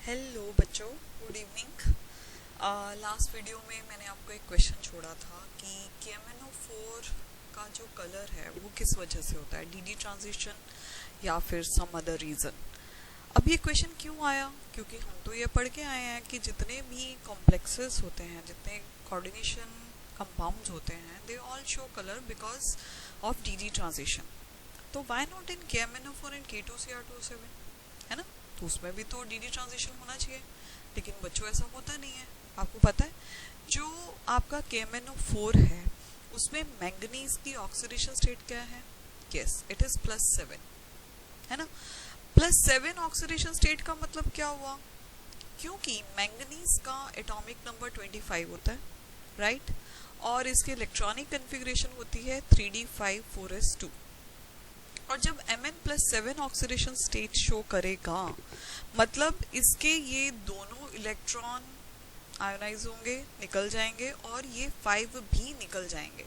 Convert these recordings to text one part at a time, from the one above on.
Hello बच्चों, good evening. Last video में मैंने आपको एक क्वेश्चन छोड़ा था कि KMnO4 का जो कलर है वो किस वजह से होता है, DD ट्रांजिशन या फिर सम अदर रीज़न। अब ये क्वेश्चन क्यों आया? क्योंकि हम तो ये पढ़ के आए हैं कि जितने भी कॉम्प्लेक्सेस होते हैं, जितने कोऑर्डिनेशन कंपाउंड्स होते हैं, they all show colour because of DD transition. तो why not in KMnO4 and K2Cr2O7, है ना? तो उसमें भी तो DD ट्रांजिशन होना चाहिए, लेकिन बच्चों ऐसा होता नहीं है। आपको पता है जो आपका KMnO4 है उसमें मैंगनीज की ऑक्सीडेशन स्टेट क्या है? यस, इट इज +7, है ना? +7 ऑक्सीडेशन स्टेट का मतलब क्या हुआ? क्योंकि मैंगनीज का एटॉमिक नंबर 25 होता है, राइट? और इसकी इलेक्ट्रॉनिक कन्फिग्रेशन होती है 3d5 4s2। और जब Mn+7 ऑक्सीडेशन स्टेट शो करेगा मतलब इसके ये दोनों इलेक्ट्रॉन आयोनाइज होंगे, निकल जाएंगे, और ये 5 भी निकल जाएंगे।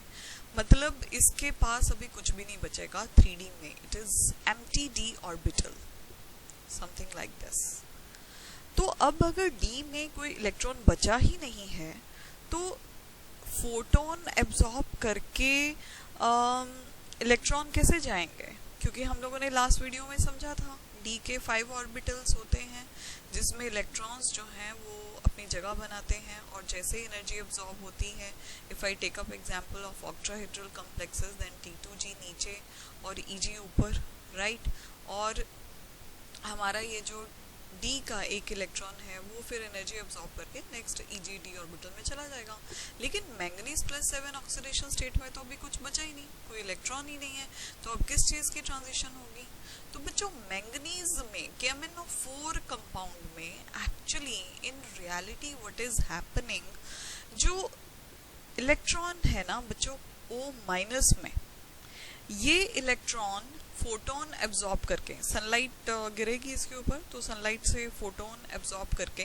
मतलब इसके पास अभी कुछ भी नहीं बचेगा 3D में। It is empty d orbital, something like this. तो अब अगर d में कोई इलेक्ट्रॉन बचा ही नहीं है तो फोटोन एब्जॉर्ब करके इलेक्ट्रॉन कैसे जाएंगे? क्योंकि हम लोगों ने लास्ट वीडियो में समझा था d के 5 ऑर्बिटल्स होते हैं जिसमें इलेक्ट्रॉन्स जो हैं वो अपनी जगह बनाते हैं, और जैसे एनर्जी एब्जॉर्ब होती है, if I take up example of octahedral complexes, then T2G नीचे और Eg ऊपर, राइट? और हमारा ये जो d का एक इलेक्ट्रॉन है वो फिर एनर्जी एब्जॉर्ब करके नेक्स्ट EgD ऑर्बिटल में चला जाएगा। लेकिन मैंगनीज +7 ऑक्सीडेशन स्टेट में तो अभी कुछ बचा ही नहीं, कोई इलेक्ट्रॉन ही नहीं है, तो अब किस चीज की ट्रांजिशन होगी? तो बच्चों मैंगनीज में KMnO4 कंपाउंड में actually in reality what is happening, जो इलेक्ट्रॉन है ना बच्चों O- में, ये इलेक्ट्रॉन फोटोन एब्जॉर्ब करके, सनलाइट गिरेगी इसके ऊपर तो सनलाइट से फोटोन एब्जॉर्ब करके,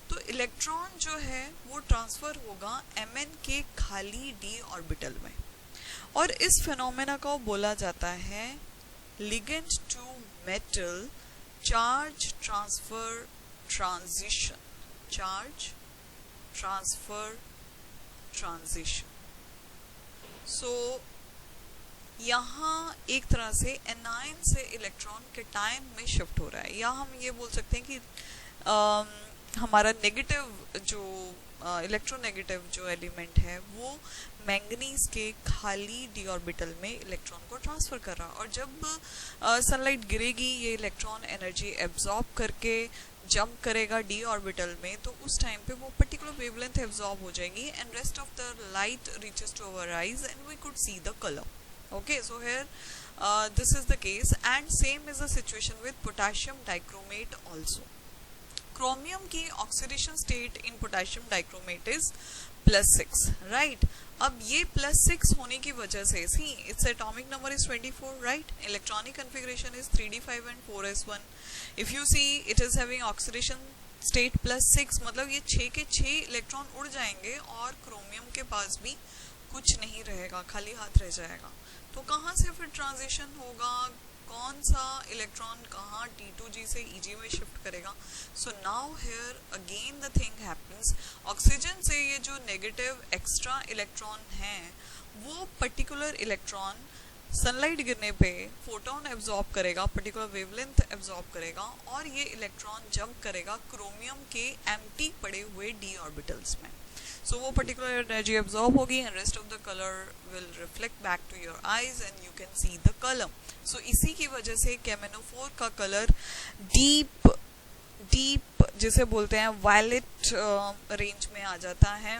तो इलेक्ट्रॉन जो है वो ट्रांसफर होगा Mn के खाली d ऑर्बिटल में। और इस फिनोमेना को बोला जाता है ligand to metal charge transfer transition. Charge transfer transition. So यहाँ एक तरह से एनायन से इलेक्ट्रॉन कैटायन में शिफ्ट हो रहा है, या हम ये बोल सकते हैं कि हमारा नेगेटिव जो इलेक्ट्रोनेगेटिव जो एलिमेंट है वो मैंगनीज के खाली d ऑर्बिटल में इलेक्ट्रॉन को ट्रांसफर कर रहा है। और जब सनलाइट गिरेगी ये इलेक्ट्रॉन एनर्जी एब्जॉर्ब करके जंप करेगा d ऑर्बिटल में, तो उस टाइम पे वो पर्टिकुलर वेवलेंथ एब्जॉर्ब हो जाएगी and rest of the light reaches to our eyes and we could see the colour. Okay, so here this is the case, and same is the situation with potassium dichromate also. Chromium की oxidation state in potassium dichromate is +6, right? अब ये +6 होने की वजह से see its atomic number is 24, right? Electronic configuration is 3d5 and 4s1. If you see it is having oxidation state +6, मतलब ये 6 के 6 इलेक्ट्रॉन उड़ जाएंगे और क्रोमियम के पास भी कुछ नहीं रहेगा, खाली हाथ रह जाएगा। तो कहाँ से फिर ट्रांजिशन होगा? कौन सा इलेक्ट्रॉन कहाँ T2G से Eg में शिफ्ट करेगा? So now here again the thing happens, oxygen से ये जो नेगेटिव एक्स्ट्रा इलेक्ट्रॉन है वो पर्टिकुलर इलेक्ट्रॉन सनलाइट गिरने पे फोटोन एब्जॉर्ब करेगा, पर्टिकुलर वेवलेंथ एब्जॉर्ब करेगा, और ये इलेक्ट्रॉन जंप करेगा क्रोमियम के एम्प्टी पड़े हुए d ऑर्बिटल्स में। So वो particular energy absorb होगी and rest of the color will reflect back to your eyes and you can see the color. So इसी की वजह से KMnO4 का कलर deep जिसे बोलते हैं वायलेट रेंज में आ जाता है,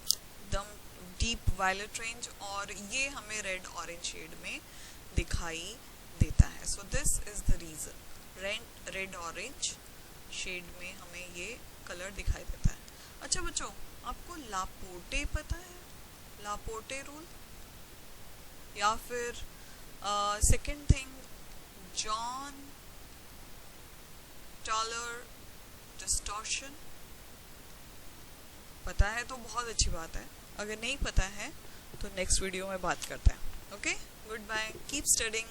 एकदम डीप वायलेट रेंज, और ये हमें रेड ऑरेंज शेड में दिखाई देता है। So this is the reason, red orange shade में हमें ये कलर दिखाई देता है। अच्छा बच्चों, आपको लापोर्टे पता है? लापोर्टे रूल, या फिर second thing John taller distortion पता है तो बहुत अच्छी बात है, अगर नहीं पता है तो नेक्स्ट वीडियो में बात करते हैं। Okay, goodbye, keep studying.